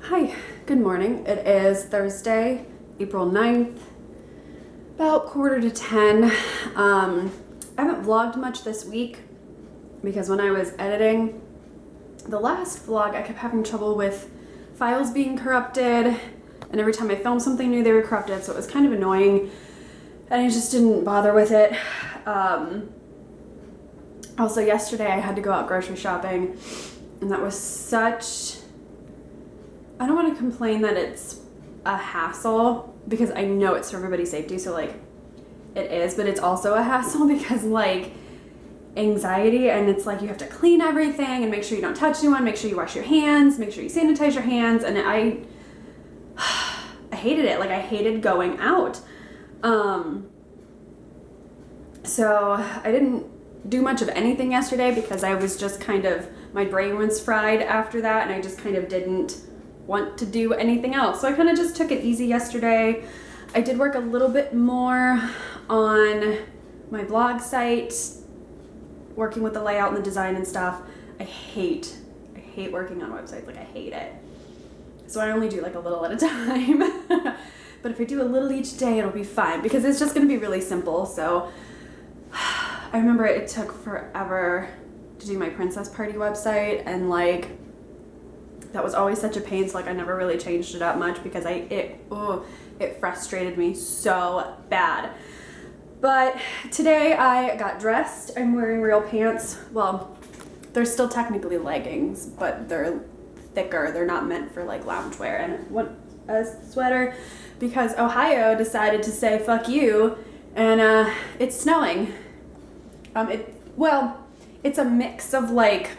Hi, good morning. It is Thursday, April 9th, about 9:45. I haven't vlogged much this week because when I was editing the last vlog, I kept having trouble with files being corrupted, and every time I filmed something new, they were corrupted, so it was kind of annoying, and I just didn't bother with it. Also, yesterday I had to go out grocery shopping, and that was such... I don't want to complain that it's a hassle because I know it's for everybody's safety, so like it is, but it's also a hassle because like anxiety, and it's like you have to clean everything and make sure you don't touch anyone, make sure you wash your hands, make sure you sanitize your hands, and I hated it. Like I hated going out. So I didn't do much of anything yesterday because I was just kind of, my brain was fried after that, and I just kind of didn't want to do anything else. So I kind of just took it easy yesterday. I did work a little bit more on my blog site, working with the layout and the design and stuff. I hate working on websites. Like I hate it. So I only do like a little at a time. But if I do a little each day, it'll be fine because it's just going to be really simple. So I remember it took forever to do my Princess Party website, and like that was always such a pain, so like I never really changed it up much because it frustrated me so bad. But today I got dressed. I'm wearing real pants. Well, they're still technically leggings, but they're thicker. They're not meant for like loungewear. And I want a sweater because Ohio decided to say fuck you, and it's snowing. It's a mix of like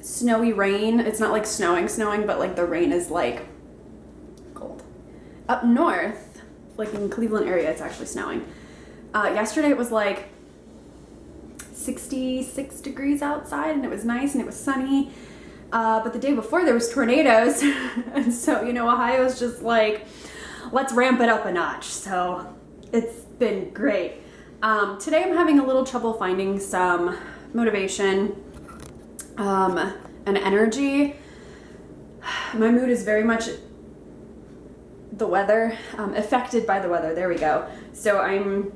snowy rain. It's not like snowing, but like the rain is like cold. Up north, like in Cleveland area, it's actually snowing. Yesterday it was like 66 degrees outside, and it was nice and it was sunny. But the day before there was tornadoes, and so Ohio's just like, let's ramp it up a notch. So it's been great. Today I'm having a little trouble finding some motivation and energy. My mood is very much the weather, affected by the weather. There we go. So I'm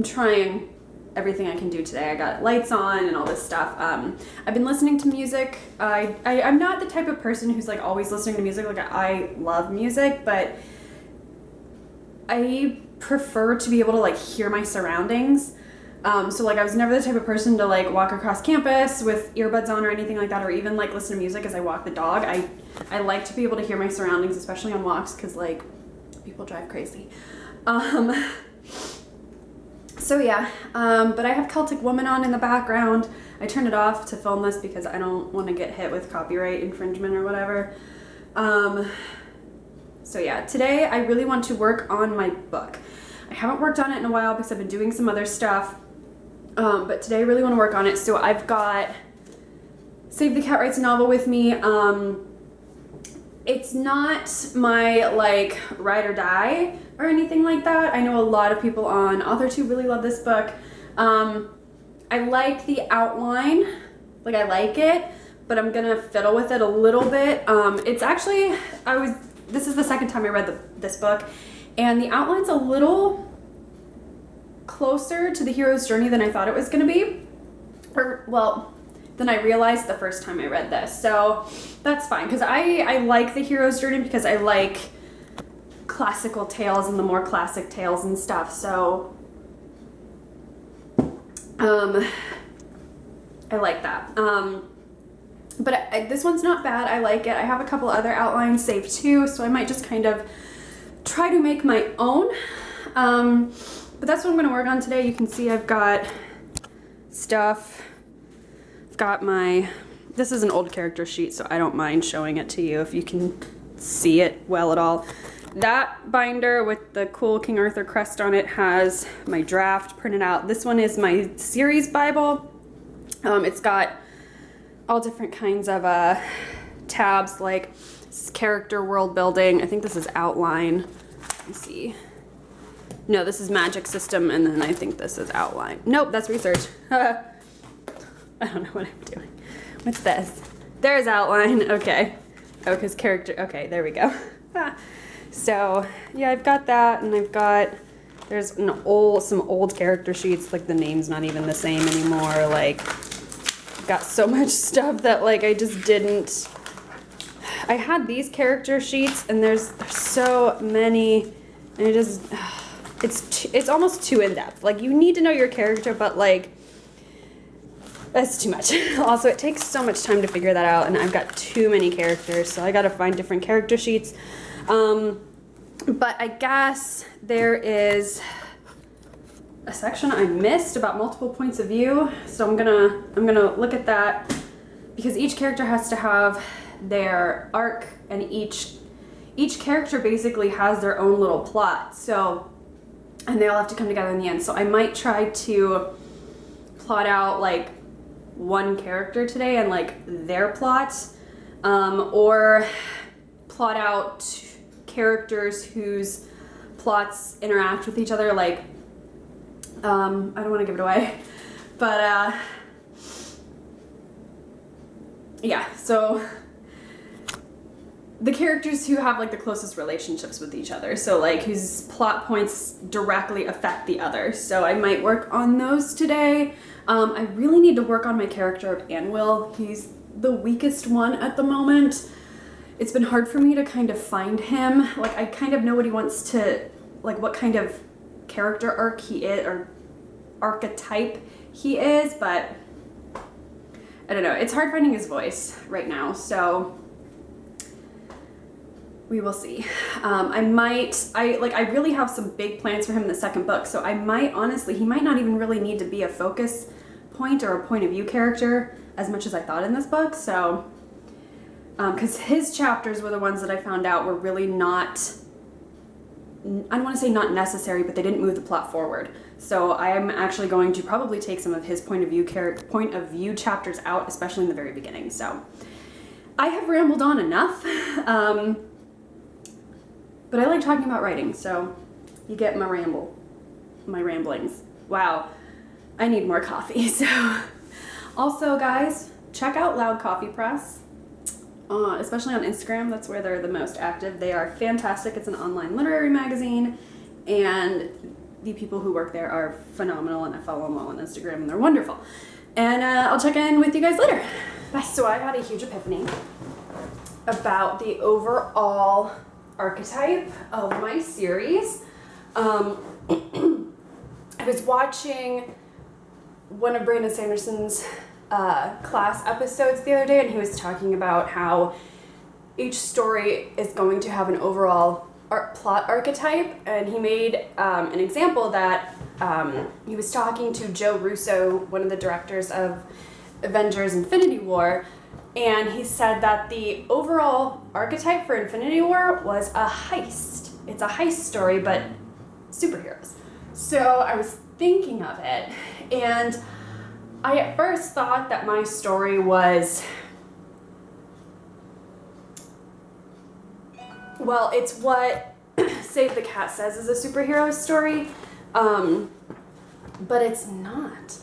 trying everything I can do today. I got lights on and all this stuff. I've been listening to music. I'm not the type of person who's like always listening to music. Like I love music, but I prefer to be able to like hear my surroundings. So like I was never the type of person to like walk across campus with earbuds on or anything like that, or even like listen to music as I walk the dog. I like to be able to hear my surroundings, especially on walks, because like people drive crazy. So yeah, but I have Celtic Woman on in the background. I turned it off to film this because I don't want to get hit with copyright infringement or whatever. So yeah, today I really want to work on my book. I haven't worked on it in a while because I've been doing some other stuff. But today I really want to work on it. So I've got Save the Cat Writes a Novel with me. It's not my like ride or die or anything like that. I know a lot of people on AuthorTube really love this book. I like the outline, like I like it, but I'm gonna fiddle with it a little bit. It's actually, this is the second time I read this book, and the outline's a little closer to the hero's journey than I thought it was going to be, than I realized the first time I read this. So that's fine, because I like the hero's journey because I like classical tales and the more classic tales and stuff. So I like that. But this one's not bad. I like it. I have a couple other outlines saved too, so I might just kind of try to make my own. But that's what I'm going to work on today. You can see I've got stuff. I've got this is an old character sheet, so I don't mind showing it to you if you can see it well at all. That binder with the cool King Arthur crest on it has my draft printed out. This one is my series Bible. It's got all different kinds of tabs, like character world building. I think this is outline. Let me see. No, this is magic system, and then I think this is outline. Nope, that's research. I don't know what I'm doing. What's this? There's outline. Okay. Oh, his character. Okay, there we go. So, yeah, I've got that, and there's some old character sheets, like the name's not even the same anymore. Like, I've got so much stuff that, like, I just didn't. I had these character sheets, and there's so many, and it's almost too in-depth. Like, you need to know your character, but, like, that's too much. Also, it takes so much time to figure that out, and I've got too many characters, so I gotta find different character sheets. But I guess there is a section I missed about multiple points of view, so I'm gonna look at that, because each character has to have their arc, and each character basically has their own little plot. So, and they all have to come together in the end. So I might try to plot out like one character today and like their plot, or plot out characters whose plots interact with each other. Like, I don't want to give it away, but yeah. So the characters who have like the closest relationships with each other, so like whose plot points directly affect the other. So I might work on those today. I really need to work on my character of Anwil. He's the weakest one at the moment. It's been hard for me to kind of find him. Like, I kind of know what he wants to, like what kind of character arc he is, or archetype he is, but I don't know. It's hard finding his voice right now, so we will see. I really have some big plans for him in the second book, so I might, honestly, he might not even really need to be a focus point or a point of view character as much as I thought in this book, so, because his chapters were the ones that I found out were really not, I don't want to say not necessary, but they didn't move the plot forward. So I am actually going to probably take some of his point of view chapters out, especially in the very beginning. So I have rambled on enough. But I like talking about writing, so you get my ramblings. Wow, I need more coffee. So, also guys, check out Loud Coffee Press, especially on Instagram. That's where they're the most active. They are fantastic. It's an online literary magazine, and the people who work there are phenomenal, and I follow them all on Instagram, and they're wonderful. And I'll check in with you guys later. Bye. So I had a huge epiphany about the overall archetype of my series. I was watching one of Brandon Sanderson's class episodes the other day, and he was talking about how each story is going to have an overall plot archetype, and he made an example that he was talking to Joe Russo, one of the directors of Avengers Infinity War, and he said that the overall archetype for Infinity War was a heist. It's a heist story, but superheroes. So I was thinking of it, and I at first thought that my story was, well, it's what Save the Cat says is a superhero story, but it's not.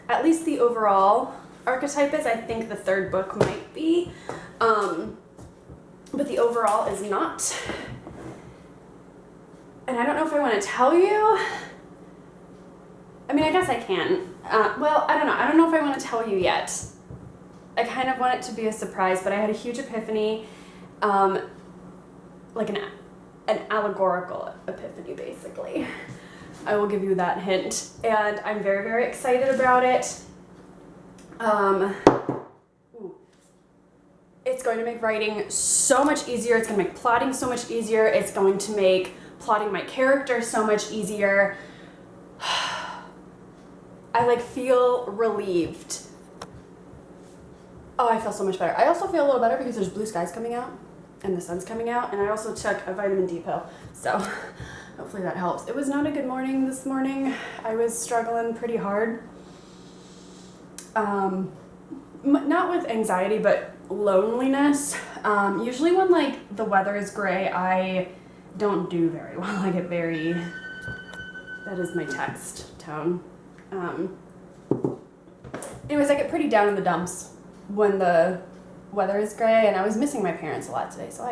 At least the overall archetype is. I think the third book might be, but the overall is not. And I don't know if I want to tell you. I mean, I guess I can. Well, I don't know. I don't know if I want to tell you yet. I kind of want it to be a surprise, but I had a huge epiphany, like an allegorical epiphany, basically. I will give you that hint, and I'm very, very excited about it. It's going to make writing so much easier. It's going to make plotting so much easier. It's going to make plotting my character so much easier. I feel relieved. Oh, I feel so much better. I also feel a little better because there's blue skies coming out and the sun's coming out, and I also took a vitamin D pill. So hopefully that helps. It was not a good morning this morning. I was struggling pretty hard. Not with anxiety, but loneliness. Usually when the weather is gray, I don't do very well. I get very, that is my text tone. Anyways, I get pretty down in the dumps when the weather is gray, and I was missing my parents a lot today, so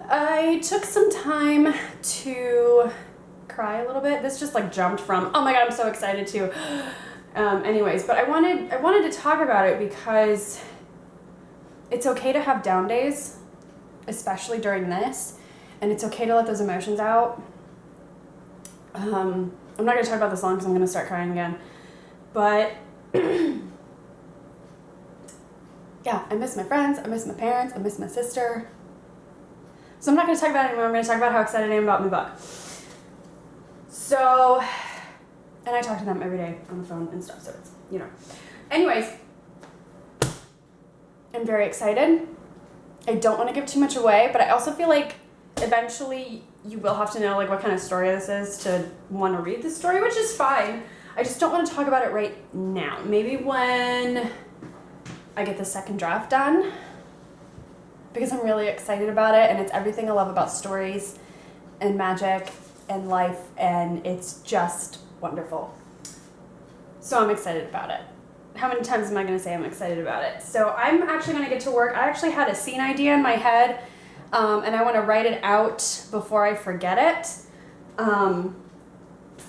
I took some time to cry a little bit. This just like jumped from, oh my god, I'm so excited to. Anyways, but I wanted to talk about it because it's okay to have down days, especially during this, and it's okay to let those emotions out. I'm not going to talk about this long because I'm going to start crying again, but yeah, I miss my friends, I miss my parents, I miss my sister. So I'm not going to talk about it anymore. I'm going to talk about how excited I am about my book. So, and I talk to them every day on the phone and stuff, so it's, you know. Anyways, I'm very excited. I don't want to give too much away, but I also feel like eventually you will have to know like what kind of story this is to want to read the story, which is fine. I just don't want to talk about it right now. Maybe when I get the second draft done, because I'm really excited about it, and it's everything I love about stories and magic and life, and it's just wonderful. So I'm excited about it. How many times am I going to say I'm excited about it? So I'm actually going to get to work. I actually had a scene idea in my head, and I want to write it out before I forget it.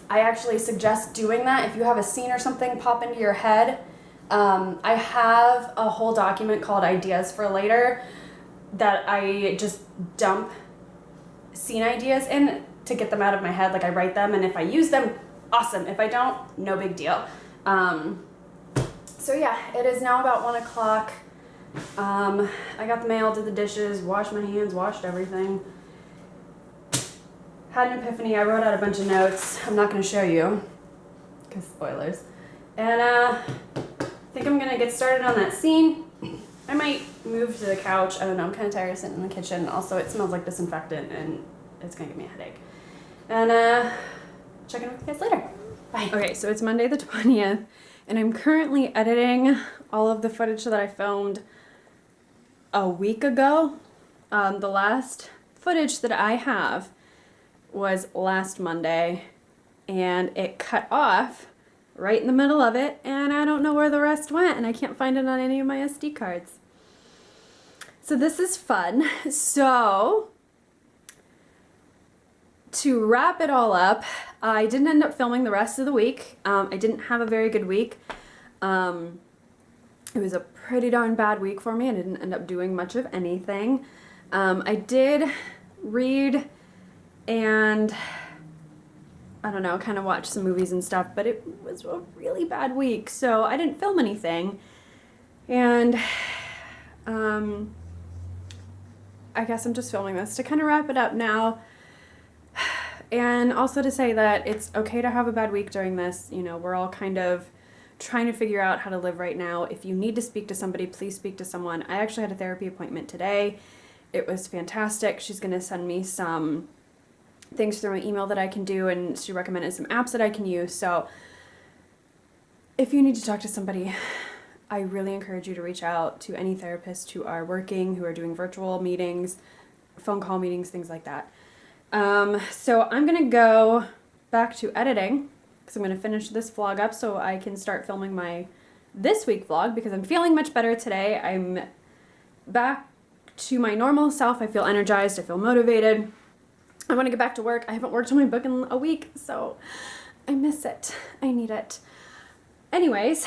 I actually suggest doing that. If you have a scene or something pop into your head, I have a whole document called Ideas for Later that I just dump scene ideas in to get them out of my head. Like I write them, and if I use them, awesome. If I don't, no big deal. So yeah, it is now about 1 o'clock. I got the mail, did the dishes, washed my hands, washed everything. Had an epiphany. I wrote out a bunch of notes. I'm not going to show you, because spoilers. And I think I'm going to get started on that scene. I might move to the couch. I don't know. I'm kind of tired of sitting in the kitchen. Also, it smells like disinfectant, and it's going to give me a headache. And check in with you guys later. Bye. Okay, so it's Monday the 20th, and I'm currently editing all of the footage that I filmed a week ago. The last footage that I have was last Monday, and it cut off right in the middle of it, and I don't know where the rest went, and I can't find it on any of my SD cards. So this is fun. So to wrap it all up, I didn't end up filming the rest of the week. I didn't have a very good week. It was a pretty darn bad week for me. I didn't end up doing much of anything. I did read and I don't know, kind of watch some movies and stuff, but it was a really bad week, so I didn't film anything. And I guess I'm just filming this to kind of wrap it up now. And also to say that it's okay to have a bad week during this. You know, we're all kind of trying to figure out how to live right now. If you need to speak to somebody, please speak to someone. I actually had a therapy appointment today. It was fantastic. She's going to send me some things through my email that I can do, and she recommended some apps that I can use. So if you need to talk to somebody, I really encourage you to reach out to any therapists who are working, who are doing virtual meetings, phone call meetings, things like that. So I'm going to go back to editing because I'm going to finish this vlog up so I can start filming my this week vlog, because I'm feeling much better today. I'm back to my normal self. I feel energized. I feel motivated. I want to get back to work. I haven't worked on my book in a week, so I miss it. I need it. Anyways,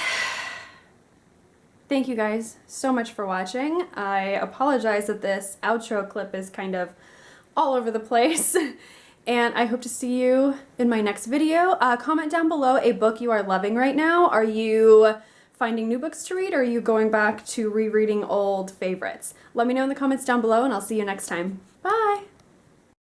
thank you guys so much for watching. I apologize that this outro clip is kind of all over the place, and I hope to see you in my next video. Comment down below a book you are loving right now. Are you finding new books to read, or are you going back to rereading old favorites? Let me know in the comments down below, and I'll see you next time. Bye!